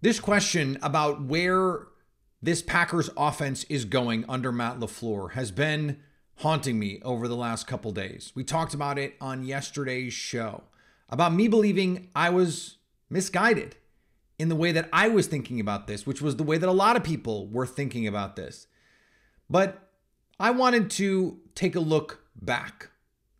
This question about where this Packers offense is going under Matt LaFleur has been haunting me over the last couple days. We talked about it on yesterday's show, about me believing I was misguided in the way that I was thinking about this, which was the way that a lot of people were thinking about this. But I wanted to take a look back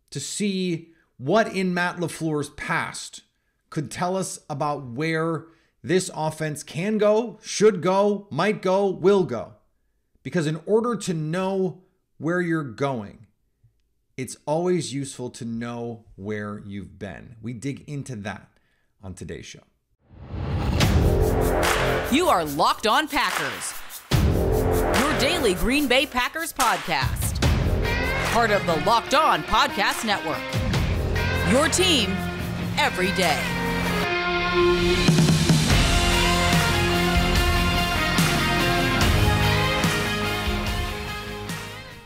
to see what in Matt LaFleur's past could tell us about where this offense can go, should go, might go, will go. Because in order to know where you're going, it's always useful to know where you've been. We dig into that on today's show. You are Locked On Packers, your daily Green Bay Packers podcast. Part of the Locked On Podcast Network, your team every day.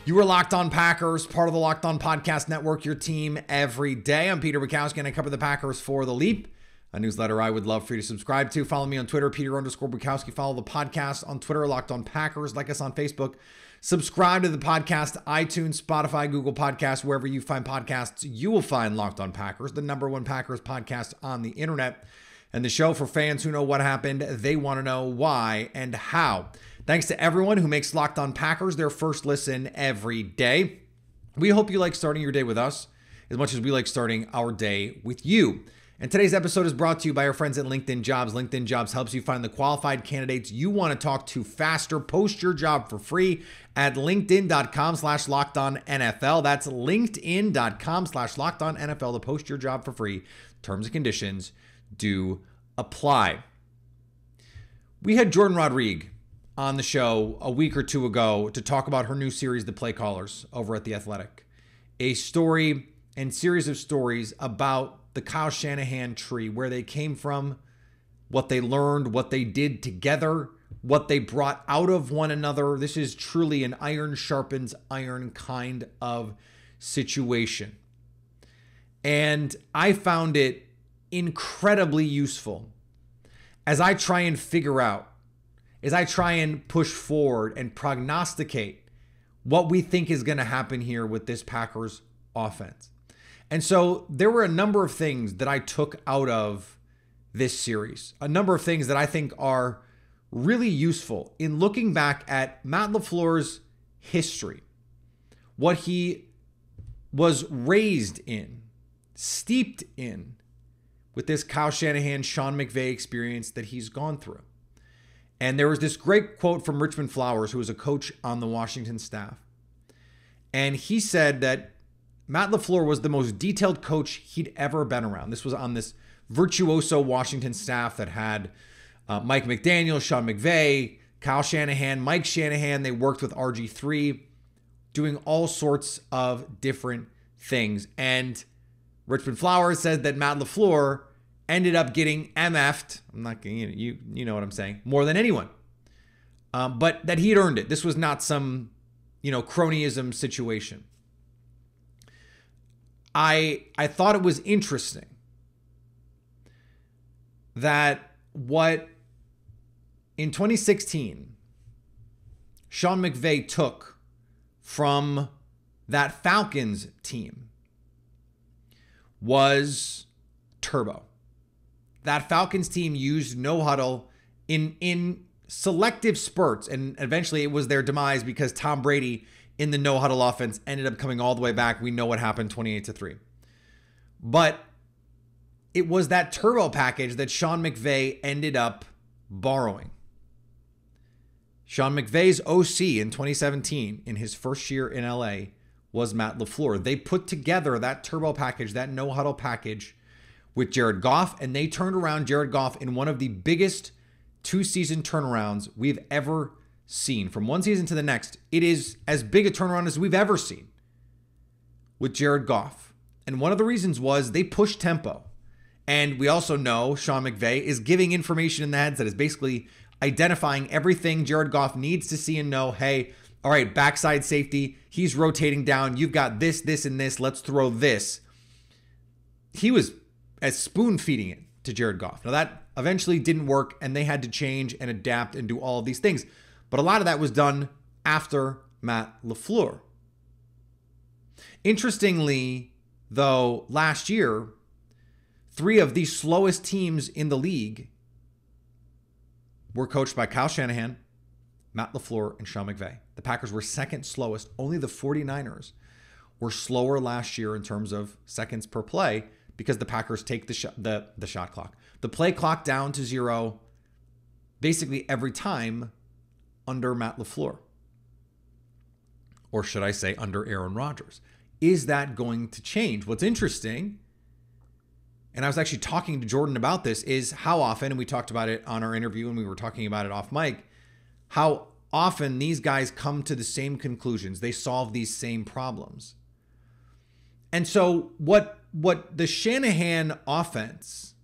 You are Locked On Packers, part of the Locked On Podcast Network, your team every day. I'm Peter Bukowski, and I cover the Packers for The Leap, a newsletter I would love for you to subscribe to. Follow me on Twitter, Peter_Bukowski. Follow the podcast on Twitter, Locked On Packers. Like us on Facebook. Subscribe to the podcast, iTunes, Spotify, Google Podcasts, wherever you find podcasts, you will find Locked On Packers, the #1 Packers podcast on the internet. And the show for fans who know what happened, they want to know why and how. Thanks to everyone who makes Locked On Packers their first listen every day. We hope you like starting your day with us as much as we like starting our day with you. And today's episode is brought to you by our friends at LinkedIn Jobs. LinkedIn Jobs helps you find the qualified candidates you want to talk to faster. Post your job for free at linkedin.com/LockedOnNFL. That's linkedin.com/LockedOnNFL to post your job for free. Terms and conditions do apply. We had Jordan Rodriguez on the show a week or two ago to talk about her new series, The Play Callers, over at The Athletic. A story and series of stories about the Kyle Shanahan tree, where they came from, what they learned, what they did together, what they brought out of one another. This is truly an iron sharpens iron kind of situation. And I found it incredibly useful as I try and figure out, as I try and push forward and prognosticate what we think is going to happen here with this Packers offense. And so there were a number of things that I took out of this series, a number of things that I think are really useful in looking back at Matt LaFleur's history, what he was raised in, steeped in with this Kyle Shanahan, Sean McVay experience that he's gone through. And there was this great quote from Richmond Flowers, who was a coach on the Washington staff. And he said that Matt LaFleur was the most detailed coach he'd ever been around. This was on this virtuoso Washington staff that had Mike McDaniel, Sean McVay, Kyle Shanahan, Mike Shanahan. They worked with RG3, doing all sorts of different things. And Richmond Flowers said that Matt LaFleur ended up getting MF'd. I'm not going to, you know what I'm saying, more than anyone. But that he had earned it. This was not some, cronyism situation. I thought it was interesting that what in 2016 Sean McVay took from that Falcons team was turbo. That Falcons team used no huddle in selective spurts, and eventually it was their demise because Tom Brady in the no huddle offense ended up coming all the way back. We know what happened, 28-3. But it was that turbo package that Sean McVay ended up borrowing. Sean McVay's OC in 2017, in his first year in LA, was Matt LaFleur. They put together that turbo package, that no huddle package, with Jared Goff, and they turned around Jared Goff in one of the biggest two-season turnarounds we've ever seen. From one season to the next, it is as big a turnaround as we've ever seen with Jared Goff. And one of the reasons was they pushed tempo. And we also know Sean McVay is giving information in the heads that is basically identifying everything Jared Goff needs to see and know. Hey, all right, backside safety, he's rotating down. You've got this, this, and this. Let's throw this. He was as spoon feeding it to Jared Goff. Now that eventually didn't work, and they had to change and adapt and do all of these things. But a lot of that was done after Matt LaFleur. Interestingly, though, last year, 3 of the slowest teams in the league were coached by Kyle Shanahan, Matt LaFleur, and Sean McVay. The Packers were second slowest. Only the 49ers were slower last year in terms of seconds per play because the Packers take the shot clock, the play clock down to 0 basically every time under Matt LaFleur. Or should I say under Aaron Rodgers? Is that going to change? What's interesting, and I was actually talking to Jordan about this, is how often, and we talked about it on our interview and we were talking about it off mic, how often these guys come to the same conclusions. They solve these same problems. And so what the Shanahan offense,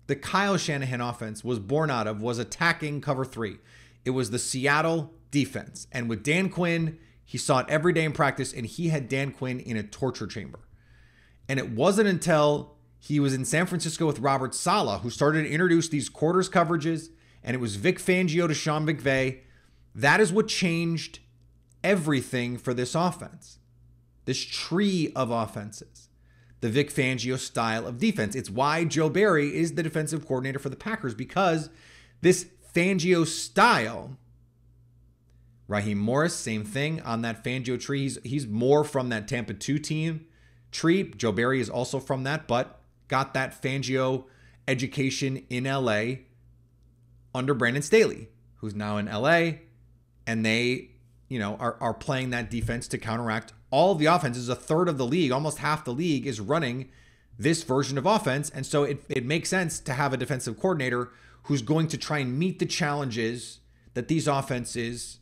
the Kyle Shanahan offense was born out of was attacking cover 3. It was the Seattle defense. And with Dan Quinn, he saw it every day in practice, and he had Dan Quinn in a torture chamber. And it wasn't until he was in San Francisco with Robert Saleh who started to introduce these quarters coverages, and it was Vic Fangio to Sean McVay. That is what changed everything for this offense. This tree of offenses. The Vic Fangio style of defense. It's why Joe Barry is the defensive coordinator for the Packers, because this Fangio style, Raheem Morris, same thing on that Fangio tree. He's more from that Tampa 2 team tree. Joe Barry is also from that, but got that Fangio education in LA under Brandon Staley, who's now in LA, and they, are playing that defense to counteract all of the offenses. A third of the league, almost half the league, is running this version of offense. And so it makes sense to have a defensive coordinator who's going to try and meet the challenges that these offenses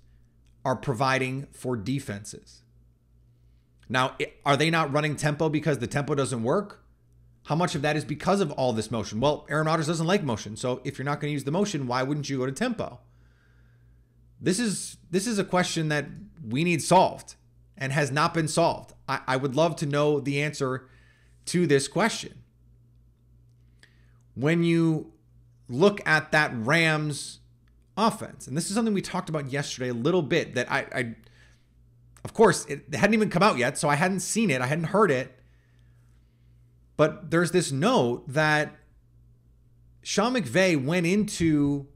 are providing for defenses. Now, are they not running tempo because the tempo doesn't work? How much of that is because of all this motion? Well, Aaron Rodgers doesn't like motion. So if you're not going to use the motion, why wouldn't you go to tempo? This is a question that we need solved and has not been solved. I would love to know the answer to this question. When you look at that Rams offense, and this is something we talked about yesterday a little bit, that I of course, it hadn't even come out yet, so I hadn't seen it, I hadn't heard it. But there's this note that Sean McVay went into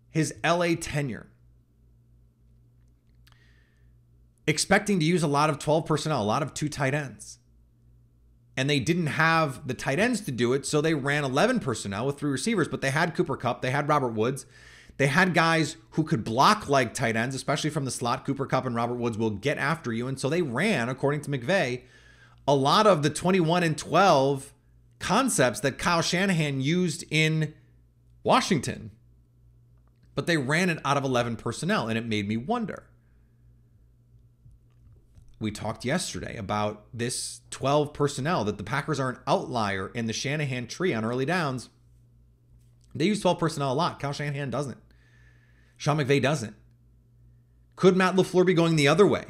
his LA tenure expecting to use a lot of 12 personnel, a lot of 2 tight ends. And they didn't have the tight ends to do it, so they ran 11 personnel with 3 receivers, but they had Cooper Kupp, they had Robert Woods. They had guys who could block like tight ends, especially from the slot. Cooper Kupp and Robert Woods will get after you. And so they ran, according to McVay, a lot of the 21 and 12 concepts that Kyle Shanahan used in Washington. But they ran it out of 11 personnel, and it made me wonder. We talked yesterday about this 12 personnel, that the Packers are an outlier in the Shanahan tree on early downs. They use 12 personnel a lot. Kyle Shanahan doesn't. Sean McVay doesn't. Could Matt LaFleur be going the other way,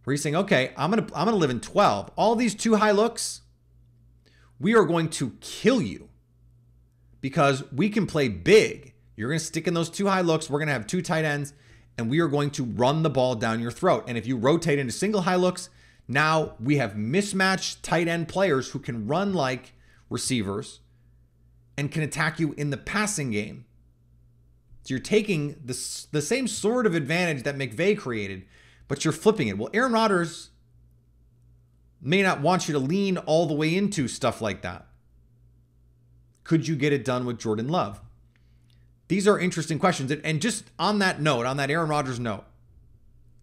where he's saying, okay, I'm gonna live in 12. All these 2 high looks, we are going to kill you because we can play big. You're going to stick in those 2 high looks. We're going to have 2 tight ends, and we are going to run the ball down your throat. And if you rotate into single high looks, now we have mismatched tight end players who can run like receivers and can attack you in the passing game. So you're taking the same sort of advantage that McVay created, but you're flipping it. Well, Aaron Rodgers may not want you to lean all the way into stuff like that. Could you get it done with Jordan Love? These are interesting questions. And just on that note, on that Aaron Rodgers note,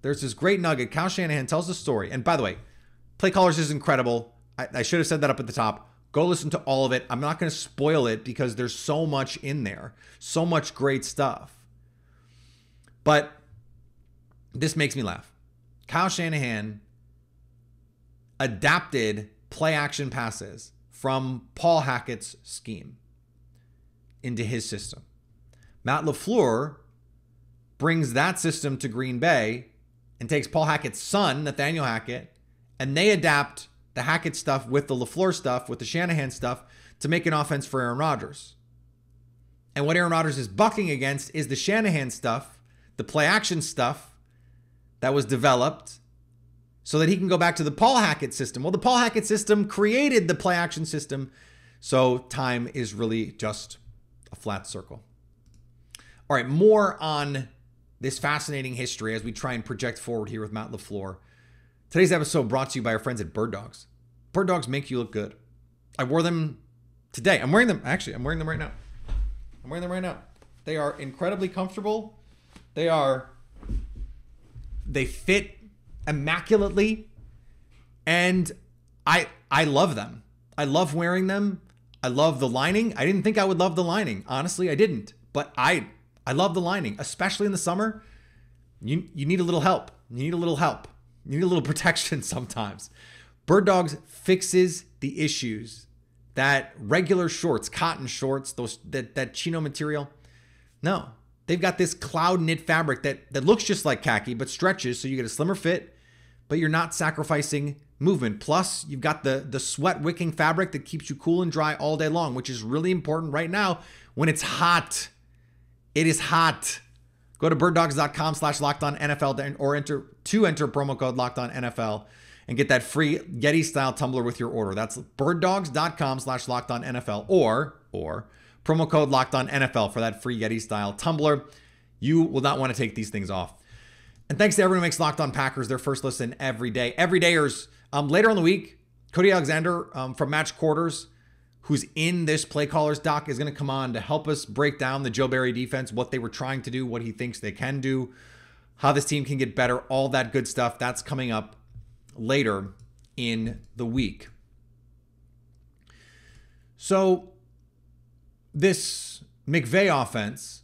there's this great nugget. Kyle Shanahan tells the story. And by the way, Play Callers is incredible. I should have said that up at the top. Go listen to all of it. I'm not going to spoil it because there's so much in there. So much great stuff. But this makes me laugh. Kyle Shanahan adapted play action passes from Paul Hackett's scheme into his system. Matt LaFleur brings that system to Green Bay and takes Paul Hackett's son, Nathaniel Hackett, and they adapt the Hackett stuff with the LaFleur stuff, with the Shanahan stuff, to make an offense for Aaron Rodgers. And what Aaron Rodgers is bucking against is the Shanahan stuff, the play action stuff that was developed so that he can go back to the Paul Hackett system. Well, the Paul Hackett system created the play action system. So time is really just a flat circle. All right, more on this fascinating history as we try and project forward here with Matt LaFleur. Today's episode brought to you by our friends at Bird Dogs. Bird Dogs make you look good. I wore them today. I'm wearing them right now. They are incredibly comfortable. They fit immaculately. And I love them. I love wearing them. I love the lining. I didn't think I would love the lining. Honestly, I didn't. But I love the lining, especially in the summer. You need a little help. You need a little protection sometimes. Bird Dogs fixes the issues that regular shorts, cotton shorts, that chino material. No, they've got this cloud knit fabric that looks just like khaki, but stretches so you get a slimmer fit, but you're not sacrificing movement. Plus, you've got the sweat wicking fabric that keeps you cool and dry all day long, which is really important right now when it's hot. It is hot. Go to birddogs.com/LockedOnNFL or enter promo code LockedOnNFL and get that free Yeti style tumbler with your order. That's birddogs.com/LockedOnNFL or promo code LockedOnNFL for that free Yeti style tumbler. You will not want to take these things off. And thanks to everyone who makes Locked On Packers their first listen every day. Everydayers. Later in the week, Cody Alexander from Match Quarters, who's in this Play Callers doc, is going to come on to help us break down the Joe Barry defense, what they were trying to do, what he thinks they can do, how this team can get better, all that good stuff. That's coming up later in the week. So this McVay offense,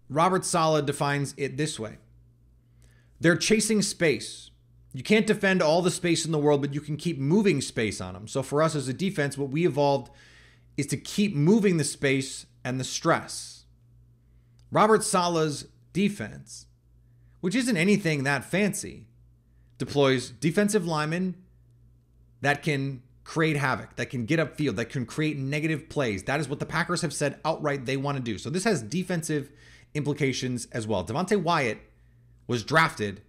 Robert Saleh defines it this way. They're chasing space. You can't defend all the space in the world, but you can keep moving space on them. So for us as a defense, what we evolved is to keep moving the space and the stress. Robert Saleh's defense, which isn't anything that fancy, deploys defensive linemen that can create havoc, that can get upfield, that can create negative plays. That is what the Packers have said outright they want to do. So this has defensive implications as well. Devontae Wyatt was drafted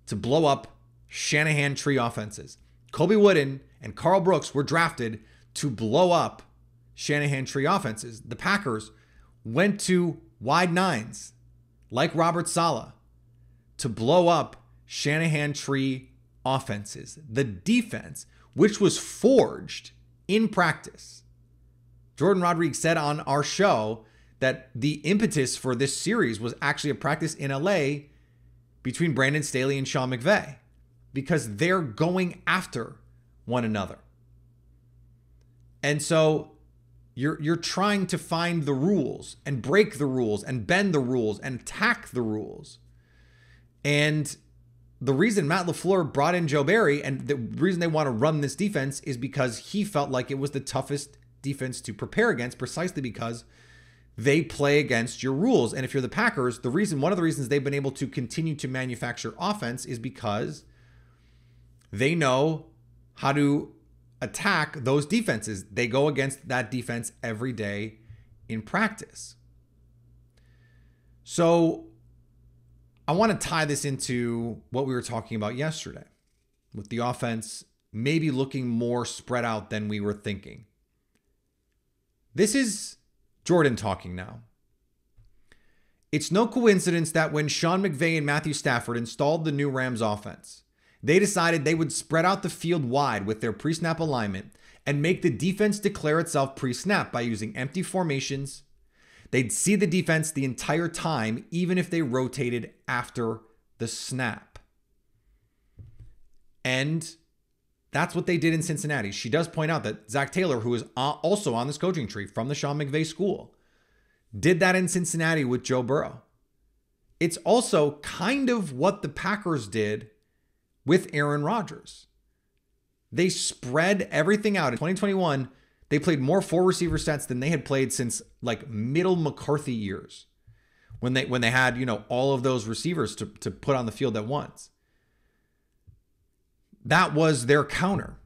to blow up Shanahan tree offenses. Colby Wooden and Carl Brooks were drafted to blow up Shanahan tree offenses. The Packers went to wide nines, like Robert Saleh, to blow up Shanahan tree offenses. The defense, which was forged in practice. Jordan Rodriguez said on our show that the impetus for this series was actually a practice in LA between Brandon Staley and Sean McVay, because they're going after one another. And so you're trying to find the rules and break the rules and bend the rules and attack the rules. And the reason Matt LaFleur brought in Joe Barry and the reason they want to run this defense is because he felt like it was the toughest defense to prepare against, precisely because they play against your rules. And if you're the Packers, one of the reasons they've been able to continue to manufacture offense is because they know how to attack those defenses. They go against that defense every day in practice. So I want to tie this into what we were talking about yesterday with the offense maybe looking more spread out than we were thinking. This is Jordan talking now. It's no coincidence that when Sean McVay and Matthew Stafford installed the new Rams offense, they decided they would spread out the field wide with their pre-snap alignment and make the defense declare itself pre-snap by using empty formations. They'd see the defense the entire time, even if they rotated after the snap. And that's what they did in Cincinnati. She does point out that Zach Taylor, who is also on this coaching tree from the Sean McVay school, did that in Cincinnati with Joe Burrow. It's also kind of what the Packers did with Aaron Rodgers. They spread everything out. In 2021, they played more 4-receiver sets than they had played since like middle McCarthy years, when they had, all of those receivers to put on the field at once. That was their counter.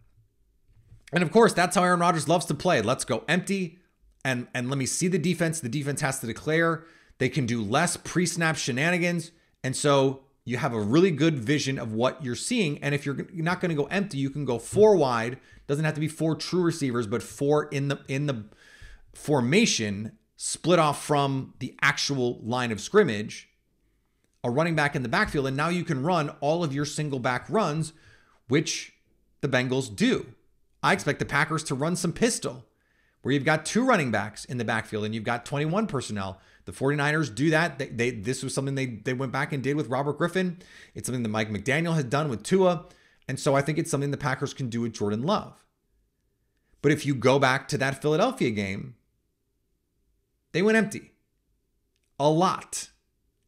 And of course, that's how Aaron Rodgers loves to play. Let's go empty. and let me see the defense. The defense has to declare. They can do less pre-snap shenanigans. And so you have a really good vision of what you're seeing. And if you're not going to go empty, you can go 4 wide. Doesn't have to be 4 true receivers, but 4 in the formation, split off from the actual line of scrimmage, a running back in the backfield. And now you can run all of your single back runs, which the Bengals do. I expect the Packers to run some pistol, where you've got 2 running backs in the backfield and you've got 21 personnel. The 49ers do that. This was something they went back and did with Robert Griffin. It's something that Mike McDaniel has done with Tua. And so I think it's something the Packers can do with Jordan Love. But if you go back to that Philadelphia game, they went empty a lot.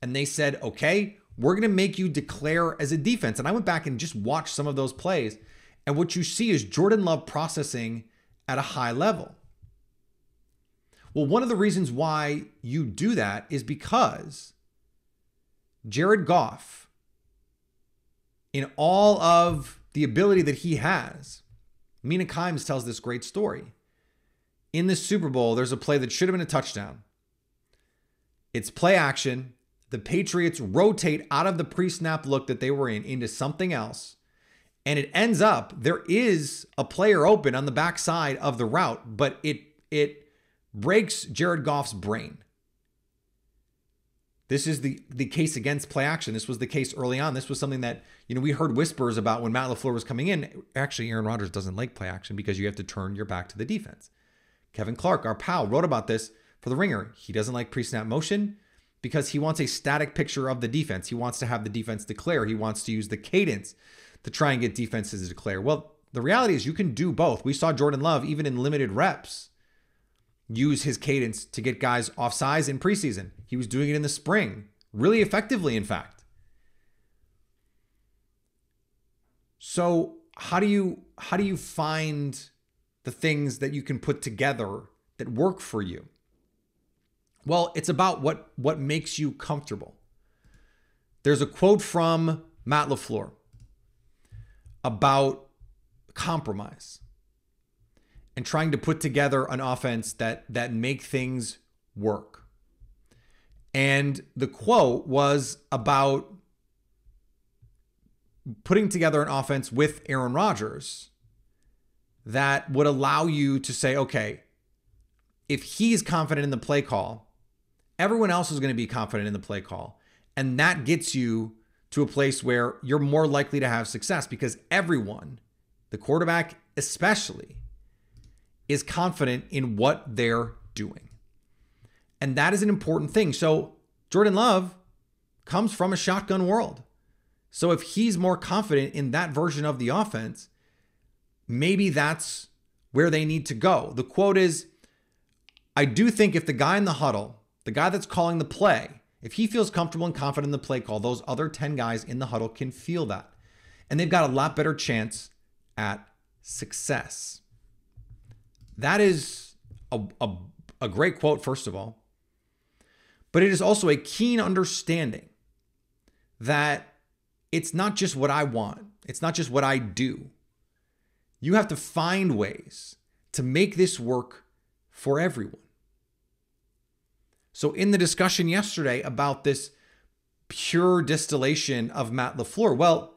And they said, okay, we're going to make you declare as a defense. And I went back and just watched some of those plays. And what you see is Jordan Love processing at a high level. Well, one of the reasons why you do that is because Jared Goff, in all of the ability that he has, Mina Kimes tells this great story. In the Super Bowl, there's a play that should have been a touchdown. It's play action. The Patriots rotate out of the pre-snap look that they were in into something else. And it ends up, there is a player open on the backside of the route, but it breaks Jared Goff's brain. This is the case against play action. This was the case early on. This was something that, we heard whispers about when Matt LaFleur was coming in. Actually, Aaron Rodgers doesn't like play action because you have to turn your back to the defense. Kevin Clark, our pal, wrote about this for The Ringer. He doesn't like pre-snap motion because he wants a static picture of the defense. He wants to have the defense declare. He wants to use the cadence to try and get defenses to declare. Well, the reality is you can do both. We saw Jordan Love, even in limited reps, use his cadence to get guys off size in preseason. He was doing it in the spring, really effectively, in fact. So how do you find the things that you can put together that work for you? Well, it's about what makes you comfortable. There's a quote from Matt LaFleur about compromise and trying to put together an offense that make things work. And the quote was about putting together an offense with Aaron Rodgers that would allow you to say, okay, if he's confident in the play call, everyone else is going to be confident in the play call. And that gets you to a place where you're more likely to have success because everyone, the quarterback especially, is confident in what they're doing. And that is an important thing. So Jordan Love comes from a shotgun world. So if he's more confident in that version of the offense, maybe that's where they need to go. The quote is, I do think if the guy in the huddle, the guy that's calling the play, if he feels comfortable and confident in the play call, those other 10 guys in the huddle can feel that. And they've got a lot better chance at success. That is a great quote, first of all. But it is also a keen understanding that it's not just what I want. It's not just what I do. You have to find ways to make this work for everyone. So in the discussion yesterday about this pure distillation of Matt LaFleur, well,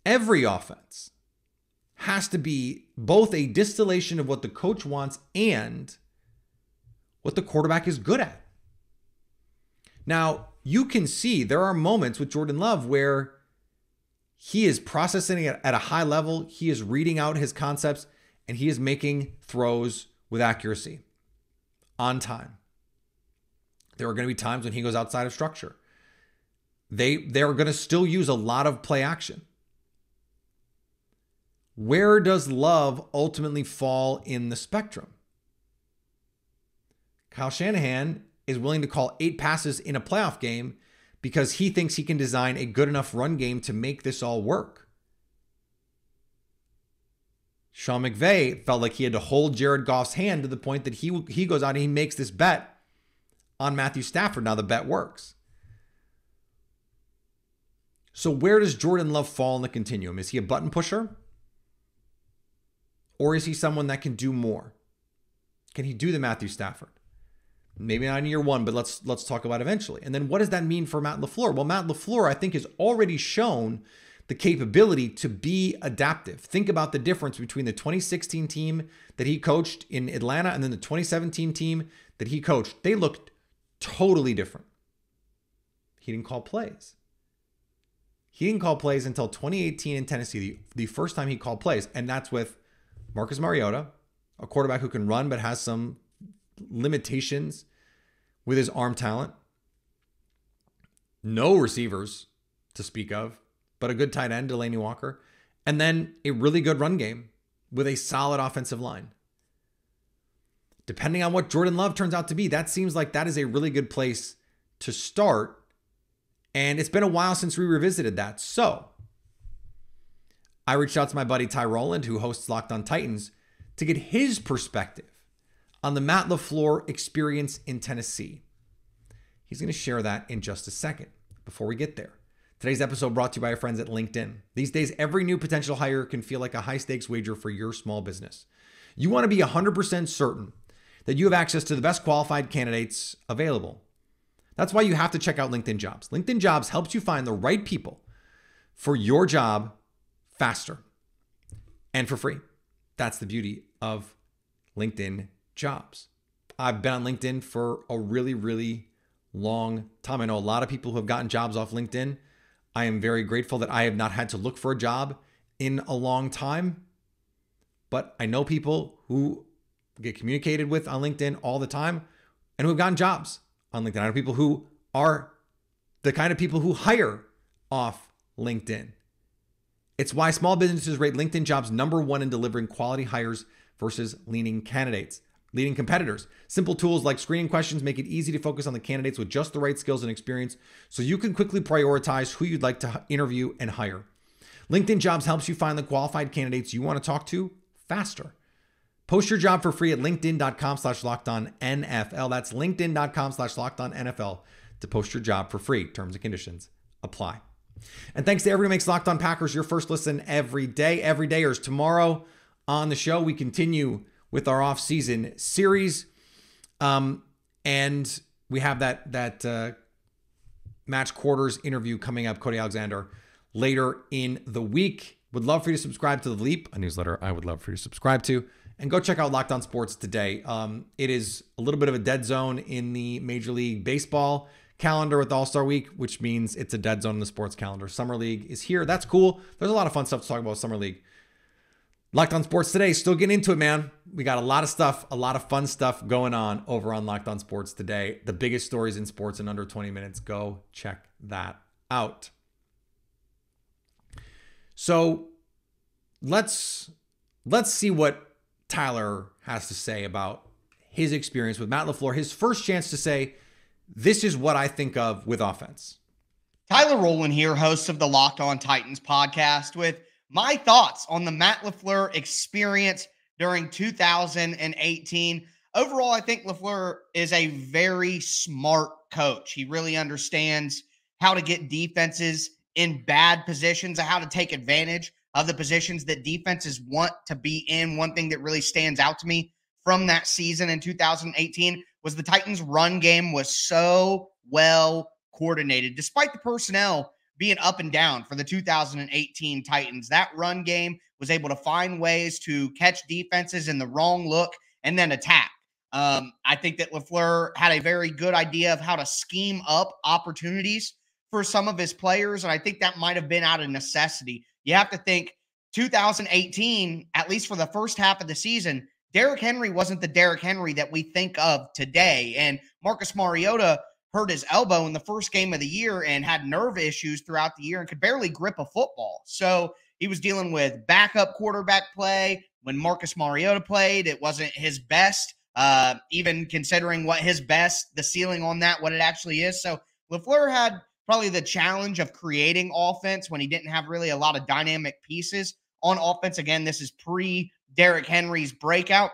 every offense has to be both a distillation of what the coach wants and what the quarterback is good at. Now, you can see there are moments with Jordan Love where he is processing it at a high level, he is reading out his concepts, and he is making throws with accuracy on time. There are going to be times when he goes outside of structure. They are going to still use a lot of play action. Where does Love ultimately fall in the spectrum? Kyle Shanahan is willing to call 8 passes in a playoff game because he thinks he can design a good enough run game to make this all work. Sean McVay felt like he had to hold Jared Goff's hand to the point that he goes out and he makes this bet on Matthew Stafford. Now the bet works. So where does Jordan Love fall in the continuum? Is he a button pusher? Or is he someone that can do more? Can he do the Matthew Stafford? Maybe not in year one, but let's talk about eventually. And then what does that mean for Matt LaFleur? Well, Matt LaFleur, I think, has already shown the capability to be adaptive. Think about the difference between the 2016 team that he coached in Atlanta and then the 2017 team that he coached. They looked totally different. He didn't call plays. He didn't call plays until 2018 in Tennessee, the first time he called plays. And that's with Marcus Mariota, a quarterback who can run but has some limitations with his arm talent. No receivers to speak of, but a good tight end, Delaney Walker. And then a really good run game with a solid offensive line. Depending on what Jordan Love turns out to be, that seems like that is a really good place to start. And it's been a while since we revisited that. So I reached out to my buddy Ty Rowland, who hosts Locked on Titans, to get his perspective on the Matt LaFleur experience in Tennessee. He's going to share that in just a second. Before we get there, today's episode brought to you by our friends at LinkedIn. These days, every new potential hire can feel like a high-stakes wager for your small business. You want to be 100% certain that you have access to the best qualified candidates available. That's why you have to check out LinkedIn Jobs. LinkedIn Jobs helps you find the right people for your job faster and for free. That's the beauty of LinkedIn Jobs. I've been on LinkedIn for a really, really long time. I know a lot of people who have gotten jobs off LinkedIn. I am very grateful that I have not had to look for a job in a long time. But I know people who get communicated with on LinkedIn all the time and who have gotten jobs on LinkedIn. I know people who are the kind of people who hire off LinkedIn. It's why small businesses rate LinkedIn Jobs #1 in delivering quality hires versus leading competitors. Simple tools like screening questions make it easy to focus on the candidates with just the right skills and experience so you can quickly prioritize who you'd like to interview and hire. LinkedIn Jobs helps you find the qualified candidates you want to talk to faster. Post your job for free at linkedin.com/lockedonnfl. That's linkedin.com/lockedonnfl to post your job for free. Terms and conditions apply. And thanks to everyone who makes Locked On Packers your first listen every day. Every day or tomorrow on the show, we continue with our off-season series. And we have that match quarters interview coming up, Cody Alexander, later in the week. Would love for you to subscribe to The Leap, a newsletter I would love for you to subscribe to. And go check out Locked On Sports today. It is a little bit of a dead zone in the Major League Baseball calendar with All-Star Week, which means it's a dead zone in the sports calendar. Summer League is here. That's cool. There's a lot of fun stuff to talk about with Summer League. Locked On Sports today, still getting into it, man. We got a lot of stuff, a lot of fun stuff going on over on Locked On Sports today. The biggest stories in sports in under 20 minutes. Go check that out. So let's see what Tyler has to say about his experience with Matt LaFleur. His first chance to say, this is what I think of with offense. Tyler Rowland here, host of the Locked On Titans podcast, with my thoughts on the Matt LaFleur experience during 2018. Overall, I think LaFleur is a very smart coach. He really understands how to get defenses in bad positions and how to take advantage of the positions that defenses want to be in. One thing that really stands out to me from that season in 2018 was the Titans' run game was so well coordinated. Despite the personnel being up and down for the 2018 Titans, that run game was able to find ways to catch defenses in the wrong look and then attack. I think that LaFleur had a very good idea of how to scheme up opportunities for some of his players, and I think that might have been out of necessity. You have to think 2018, at least for the first half of the season, Derrick Henry wasn't the Derrick Henry that we think of today. And Marcus Mariota hurt his elbow in the first game of the year and had nerve issues throughout the year and could barely grip a football. So he was dealing with backup quarterback play. When Marcus Mariota played, it wasn't his best, even considering what his best, the ceiling on that, what it actually is. So LaFleur had probably the challenge of creating offense when he didn't have really a lot of dynamic pieces on offense. Again, this is pre-Derrick Henry's breakout.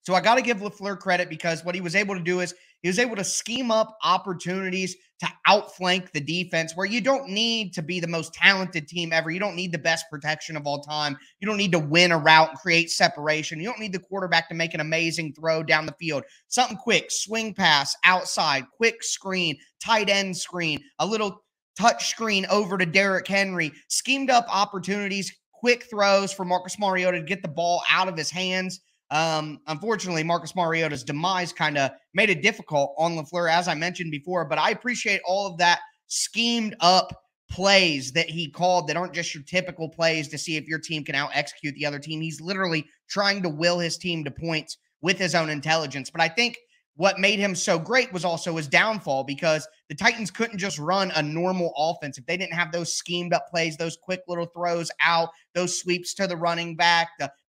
So I got to give LaFleur credit because what he was able to do is he was able to scheme up opportunities to outflank the defense where you don't need to be the most talented team ever. You don't need the best protection of all time. You don't need to win a route and create separation. You don't need the quarterback to make an amazing throw down the field. Something quick, swing pass, outside, quick screen, tight end screen, a little touch screen over to Derrick Henry, schemed up opportunities, quick throws for Marcus Mariota to get the ball out of his hands. Unfortunately, Marcus Mariota's demise kind of made it difficult on LaFleur, as I mentioned before, but I appreciate all of that schemed up plays that he called that aren't just your typical plays to see if your team can out execute the other team. He's literally trying to will his team to points with his own intelligence. But I think what made him so great was also his downfall, because the Titans couldn't just run a normal offense if they didn't have those schemed up plays, those quick little throws out, those sweeps to the running back,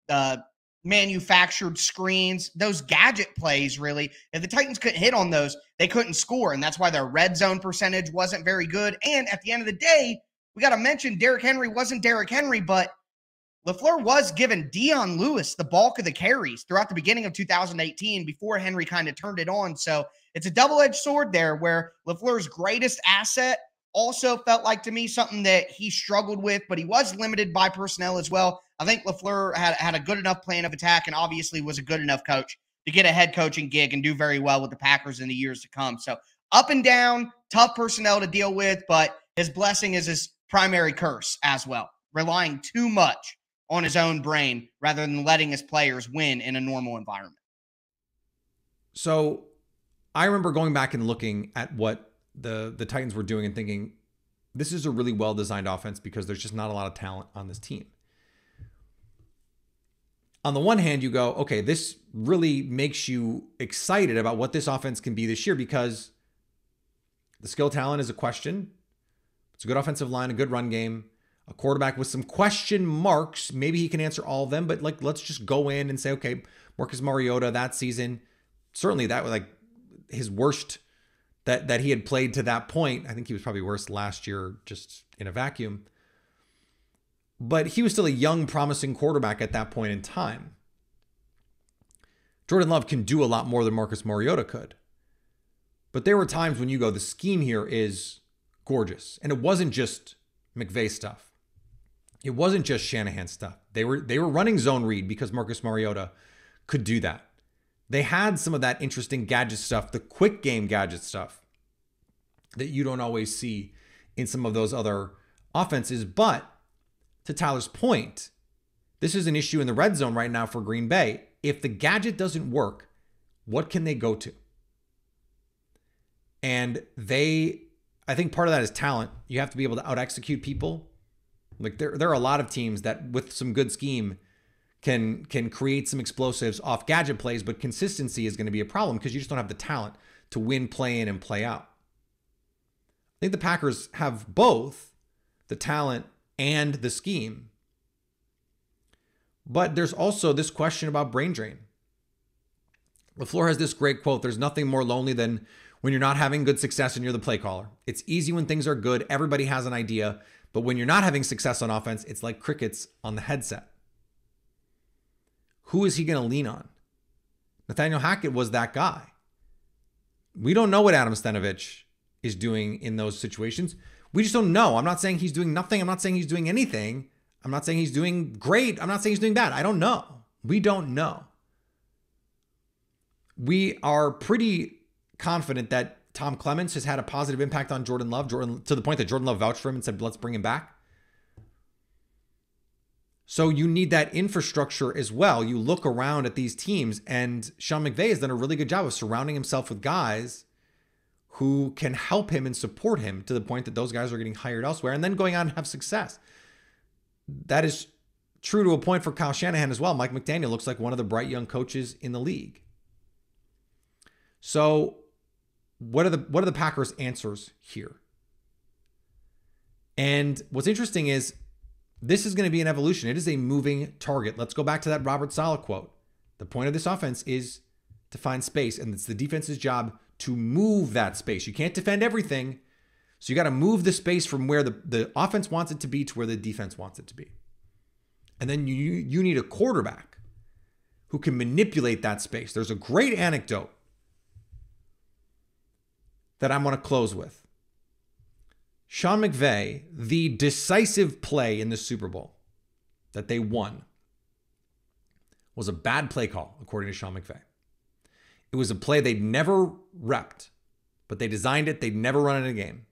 the manufactured screens, those gadget plays, really. If the Titans couldn't hit on those, they couldn't score, and that's why their red zone percentage wasn't very good. And at the end of the day, we got to mention Derrick Henry wasn't Derrick Henry, but LaFleur was giving Dion Lewis the bulk of the carries throughout the beginning of 2018 before Henry kind of turned it on. So it's a double-edged sword there where LaFleur's greatest asset also felt like, to me, something that he struggled with, but he was limited by personnel as well. I think LaFleur had a good enough plan of attack and obviously was a good enough coach to get a head coaching gig and do very well with the Packers in the years to come. So up and down, tough personnel to deal with, but his blessing is his primary curse as well, relying too much on his own brain rather than letting his players win in a normal environment. So I remember going back and looking at what the Titans were doing and thinking, this is a really well-designed offense because there's just not a lot of talent on this team. On the one hand, you go, okay, this really makes you excited about what this offense can be this year because the skill talent is a question. It's a good offensive line, a good run game, a quarterback with some question marks. Maybe he can answer all of them, but let's just go in and say, okay, Marcus Mariota that season, certainly that was like his worst that he had played to that point. I think he was probably worse last year just in a vacuum. But he was still a young, promising quarterback at that point in time. Jordan Love can do a lot more than Marcus Mariota could. But there were times when you go, the scheme here is gorgeous. And it wasn't just McVay stuff. It wasn't just Shanahan stuff. They were running zone read because Marcus Mariota could do that. They had some of that interesting gadget stuff, the quick game gadget stuff that you don't always see in some of those other offenses. But to Tyler's point, this is an issue in the red zone right now for Green Bay. If the gadget doesn't work, what can they go to? And I think part of that is talent. You have to be able to out-execute people. Like there are a lot of teams that with some good scheme can create some explosives off gadget plays, but consistency is going to be a problem because you just don't have the talent to win play in and play out. I think the Packers have both the talent and the scheme. But there's also this question about brain drain. LaFleur has this great quote, there's nothing more lonely than when you're not having good success and you're the play caller. It's easy when things are good, everybody has an idea, but when you're not having success on offense, it's like crickets on the headset. Who is he going to lean on? Nathaniel Hackett was that guy. We don't know what Adam Stenavich is doing in those situations. We just don't know. I'm not saying he's doing nothing. I'm not saying he's doing anything. I'm not saying he's doing great. I'm not saying he's doing bad. I don't know. We don't know. We are pretty confident that Tom Clements has had a positive impact on Jordan Love, to the point that Jordan Love vouched for him and said, let's bring him back. So you need that infrastructure as well. You look around at these teams, and Sean McVay has done a really good job of surrounding himself with guys who can help him and support him to the point that those guys are getting hired elsewhere and then going on and have success. That is true to a point for Kyle Shanahan as well. Mike McDaniel looks like one of the bright young coaches in the league. So what are the Packers' answers here? And what's interesting is this is going to be an evolution. It is a moving target. Let's go back to that Robert Saleh quote. The point of this offense is to find space, and it's the defense's job to move that space. You can't defend everything, so you got to move the space from where the offense wants it to be to where the defense wants it to be. And then you need a quarterback who can manipulate that space. There's a great anecdote that I'm going to close with. Sean McVay, the decisive play in the Super Bowl that they won was a bad play call, according to Sean McVay. It was a play they'd never repped, but they designed it. They'd never run it in a game.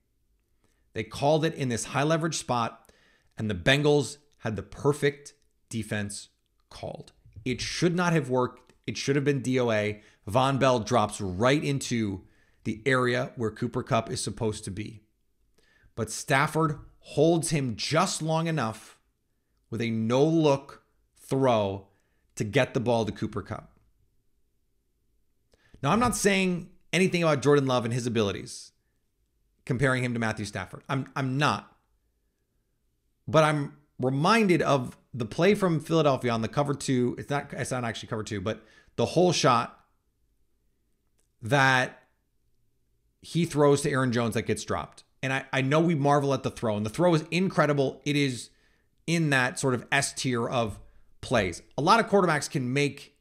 They called it in this high leverage spot, and the Bengals had the perfect defense called. It should not have worked. It should have been DOA. Von Bell drops right into the area where Cooper Kupp is supposed to be. But Stafford holds him just long enough with a no-look throw to get the ball to Cooper Kupp. Now, I'm not saying anything about Jordan Love and his abilities, comparing him to Matthew Stafford. I'm not. But I'm reminded of the play from Philadelphia on the cover two. It's not actually cover two, but the whole shot that he throws to Aaron Jones that gets dropped. And I know we marvel at the throw, and the throw is incredible. It is in that sort of S tier of plays. A lot of quarterbacks can make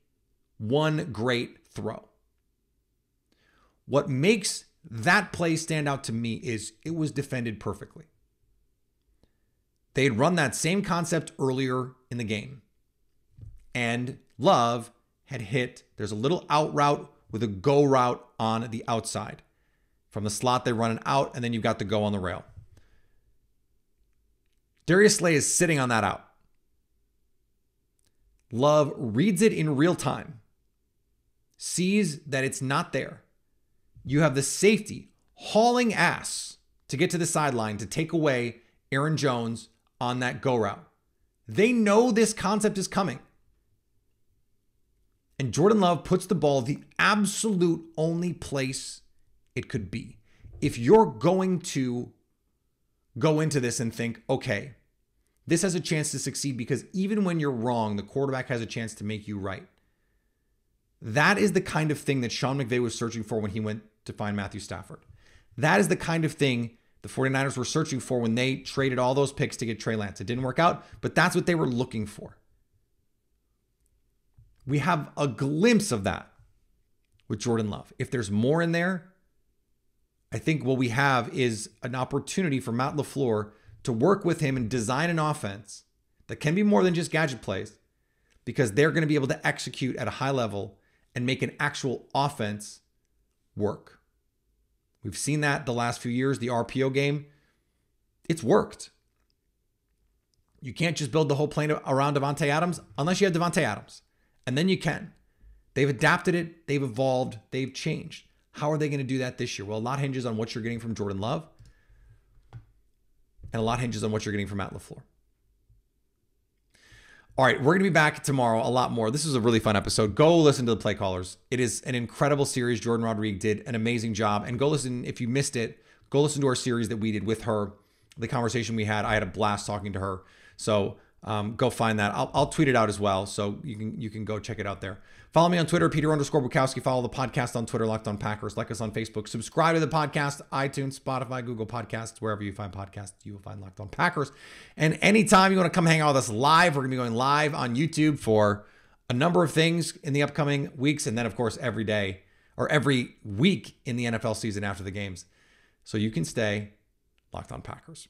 one great throw. What makes that play stand out to me is it was defended perfectly. They had run that same concept earlier in the game, and Love had hit. There's a little out route with a go route on the outside. From the slot, they run it out, and then you've got the go on the rail. Darius Slay is sitting on that out. Love reads it in real time, sees that it's not there. You have the safety hauling ass to get to the sideline to take away Aaron Jones on that go route. They know this concept is coming. And Jordan Love puts the ball the absolute only place it could be. If you're going to go into this and think, okay, this has a chance to succeed because even when you're wrong, the quarterback has a chance to make you right. That is the kind of thing that Sean McVay was searching for when he went to find Matthew Stafford. That is the kind of thing the 49ers were searching for when they traded all those picks to get Trey Lance. It didn't work out, but that's what they were looking for. We have a glimpse of that with Jordan Love. If there's more in there, I think what we have is an opportunity for Matt LaFleur to work with him and design an offense that can be more than just gadget plays, because they're going to be able to execute at a high level and make an actual offense work. We've seen that the last few years, the RPO game. It's worked. You can't just build the whole plane around Davante Adams unless you have Davante Adams. And then you can. They've adapted it. They've evolved. They've changed. How are they going to do that this year? Well, a lot hinges on what you're getting from Jordan Love, and a lot hinges on what you're getting from Matt LaFleur. All right, we're going to be back tomorrow a lot more. This is a really fun episode. Go listen to the play callers. It is an incredible series. Jordan Rodriguez did an amazing job. And go listen, if you missed it, go listen to our series that we did with her, the conversation we had. I had a blast talking to her. So go find that. I'll tweet it out as well, so you can go check it out there. Follow me on Twitter, Peter_Bukowski. Follow the podcast on Twitter, Locked On Packers. Like us on Facebook. Subscribe to the podcast, iTunes, Spotify, Google Podcasts, wherever you find podcasts, you will find Locked On Packers. And anytime you want to come hang out with us live, we're going to be going live on YouTube for a number of things in the upcoming weeks, and then of course every day or every week in the NFL season after the games. So you can stay Locked On Packers.